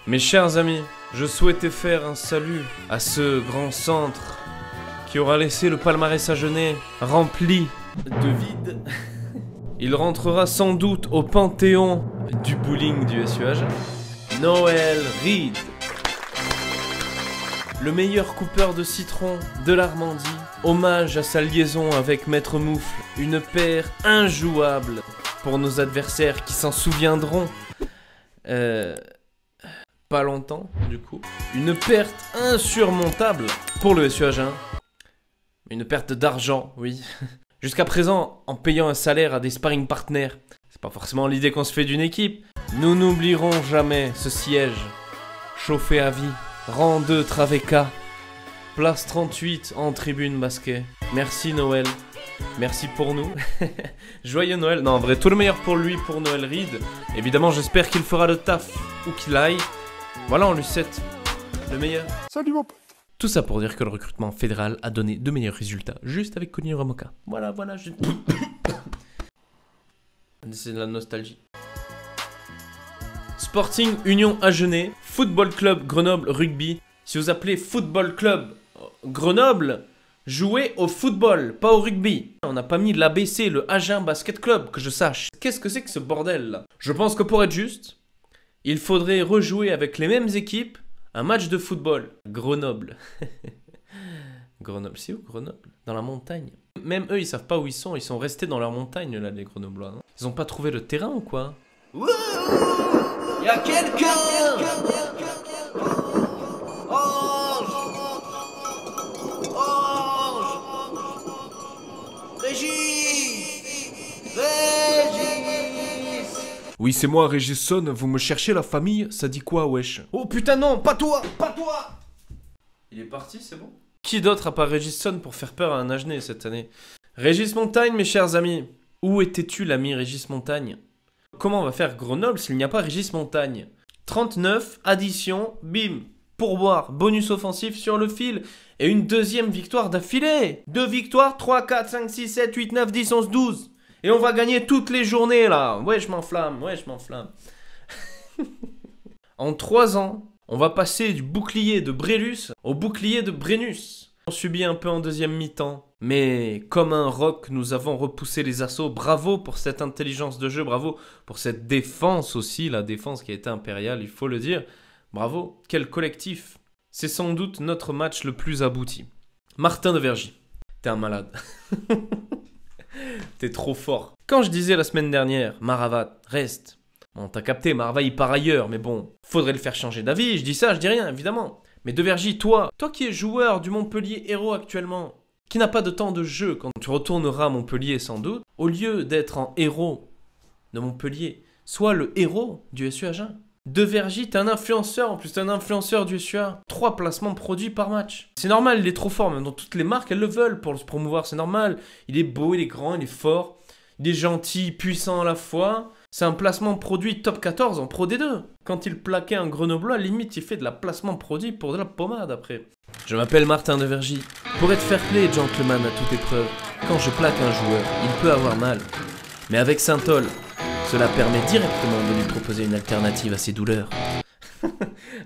Mes chers amis, je souhaitais faire un salut à ce grand centre qui aura laissé le palmarès agenais rempli de vide. Il rentrera sans doute au panthéon du bowling du SUAG. Noël Reed, le meilleur coupeur de citron de l'Armandie. Hommage à sa liaison avec Maître Moufle, une paire injouable pour nos adversaires qui s'en souviendront pas longtemps du coup. Une perte insurmontable pour le SUAG1. Une perte d'argent, oui. Jusqu'à présent, en payant un salaire à des sparring partners, c'est pas forcément l'idée qu'on se fait d'une équipe. Nous n'oublierons jamais ce siège. Chauffé à vie, rang 2 Traveka, place 38 en tribune basket. Merci Noël, merci pour nous. Joyeux Noël, non en vrai tout le meilleur pour lui, pour Noël Reed. Évidemment j'espère qu'il fera le taf où qu'il aille. Voilà, on lui souhaite le meilleur. Salut mon pote. Tout ça pour dire que le recrutement fédéral a donné de meilleurs résultats, juste avec Conny Ramoka. Voilà, c'est de la nostalgie. Sporting Union Agenais, Football Club Grenoble Rugby. Si vous appelez Football Club Grenoble, jouez au football, pas au rugby. On n'a pas mis l'ABC, le Agen Basket Club, que je sache. Qu'est-ce que c'est que ce bordel là? Je pense que pour être juste, il faudrait rejouer avec les mêmes équipes un match de football. Grenoble. Grenoble, c'est où Grenoble? Dans la montagne. Même eux, ils savent pas où ils sont restés dans leur montagne là, les Grenoblois. Non, ils ont pas trouvé le terrain ou quoi? Wouh! Y'a quelqu'un! Ange! Ange! Régis! Régis! Oui, c'est moi, Régisson, vous me cherchez la famille? Ça dit quoi, wesh? Oh putain non, pas toi! Pas toi! Il est parti, c'est bon? Qui d'autre à part Régisson pour faire peur à un Agenais cette année? Régis Montagne, mes chers amis. Où étais-tu, l'ami Régis Montagne? Comment on va faire Grenoble s'il n'y a pas Régis Montagne? 39, addition, bim, pourboire, bonus offensif sur le fil et une deuxième victoire d'affilée. 2 victoires, 3, 4, 5, 6, 7, 8, 9, 10, 11, 12. Et on va gagner toutes les journées là. Ouais, je m'enflamme, ouais, je m'enflamme. En 3 ans, on va passer du bouclier de Brélus au bouclier de Brennus. On subit un peu en deuxième mi-temps. Mais comme un roc, nous avons repoussé les assauts. Bravo pour cette intelligence de jeu, bravo pour cette défense aussi, la défense qui a été impériale, il faut le dire. Bravo, quel collectif. C'est sans doute notre match le plus abouti. Martin de Vergy, t'es un malade. T'es trop fort. Quand je disais la semaine dernière, Maravat, reste. Bon, t'as capté, Maravat il part ailleurs, mais bon, faudrait le faire changer d'avis, je dis ça, je dis rien, évidemment. Mais de Vergy, toi qui es joueur du Montpellier Hérault actuellement, qui n'a pas de temps de jeu quand tu retourneras à Montpellier sans doute, au lieu d'être en héros de Montpellier, sois le héros du SUAG1. De Vergy, t'es un influenceur, en plus t'es un influenceur du SUA. 3 placements produits par match. C'est normal, il est trop fort, même dans toutes les marques, elles le veulent pour se promouvoir, c'est normal. Il est beau, il est grand, il est fort, il est gentil, puissant à la fois. C'est un placement produit top 14 en Pro D2. Quand il plaquait un Grenoblois, limite il fait de la placement produit pour de la pommade après. Je m'appelle Martin de Vergy. Pour être fair-play, gentleman à toute épreuve, quand je plaque un joueur, il peut avoir mal. Mais avec Saint-Ol, cela permet directement de lui proposer une alternative à ses douleurs.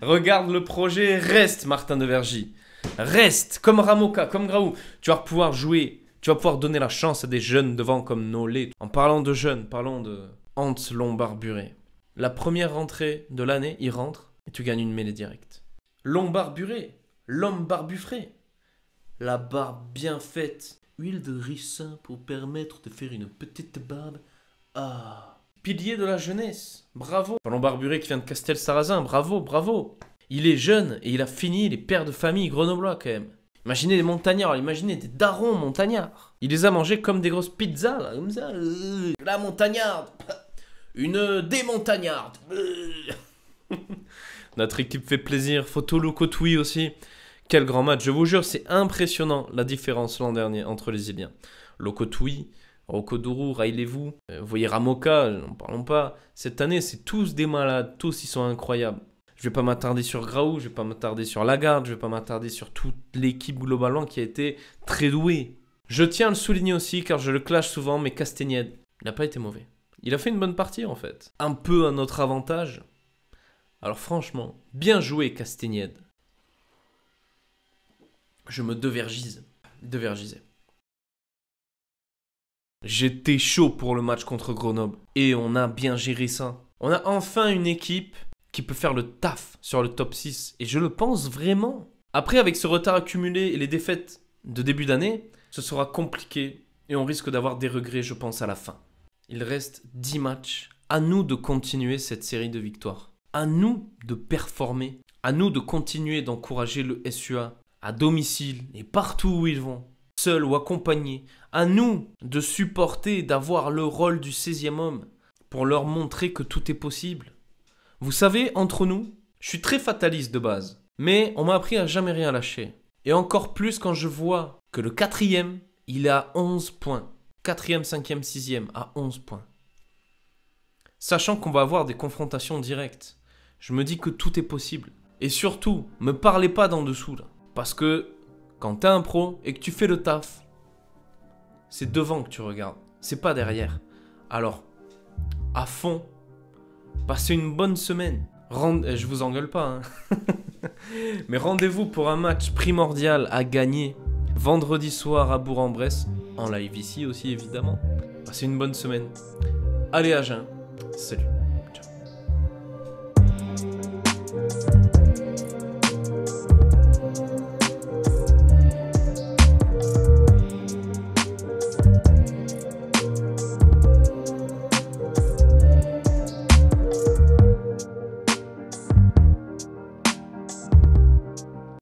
Regarde le projet, reste Martin de Vergy. Reste, comme Ramoka, comme Graou. Tu vas pouvoir jouer, tu vas pouvoir donner la chance à des jeunes devant comme Nolé. En parlant de jeunes, parlons de Hans Lombard-Buré. La première rentrée de l'année, il rentre et tu gagnes une mêlée directe. Lombard-Buré, l'homme barbufré. La barbe bien faite. Huile de ricin pour permettre de faire une petite barbe. Ah. Pilier de la jeunesse. Bravo. Lombard-Buré qui vient de Castel-Sarrazin. Bravo, bravo. Il est jeune et il a fini les pères de famille grenoblois quand même. Imaginez des montagnards, imaginez des darons montagnards. Il les a mangés comme des grosses pizzas, là, comme ça. La montagnarde. Une démontagnarde. Notre équipe fait plaisir. Photo Locotoui aussi. Quel grand match. Je vous jure, c'est impressionnant la différence l'an dernier entre les Iliens. Locotoui, Rokodourou, Railez-vous. Vous voyez Ramoka, n'en parlons pas. Cette année, c'est tous des malades. Tous, ils sont incroyables. Je vais pas m'attarder sur Graou, je vais pas m'attarder sur Lagarde, je vais pas m'attarder sur toute l'équipe globalement qui a été très douée. Je tiens à le souligner aussi car je le clash souvent, mais Castagnède, il n'a pas été mauvais. Il a fait une bonne partie en fait. Un peu à notre avantage, Alors franchement, bien joué Castagnède. Je me devergise. Devergisais. J'étais chaud pour le match contre Grenoble. Et on a bien géré ça. On a enfin une équipe qui peut faire le taf sur le top 6. Et je le pense vraiment. Après, avec ce retard accumulé et les défaites de début d'année, ce sera compliqué. Et on risque d'avoir des regrets, je pense, à la fin. Il reste 10 matchs. À nous de continuer cette série de victoires. À nous de performer. À nous de continuer d'encourager le SUA à domicile et partout où ils vont, seuls ou accompagnés. À nous de supporter, d'avoir le rôle du 16e homme pour leur montrer que tout est possible. Vous savez, entre nous, je suis très fataliste de base, mais on m'a appris à jamais rien lâcher. Et encore plus quand je vois que le 4e, il est à 11 points. 4e, 5e, 6e à 11 points. Sachant qu'on va avoir des confrontations directes, je me dis que tout est possible. Et surtout, me parlez pas d'en dessous là. Parce que quand t'es un pro et que tu fais le taf, c'est devant que tu regardes, c'est pas derrière. Alors, à fond, passez une bonne semaine. Je vous engueule pas, hein. Mais rendez-vous pour un match primordial à gagner vendredi soir à Bourg-en-Bresse, en live ici aussi évidemment. Passez une bonne semaine. Allez à jeun, salut.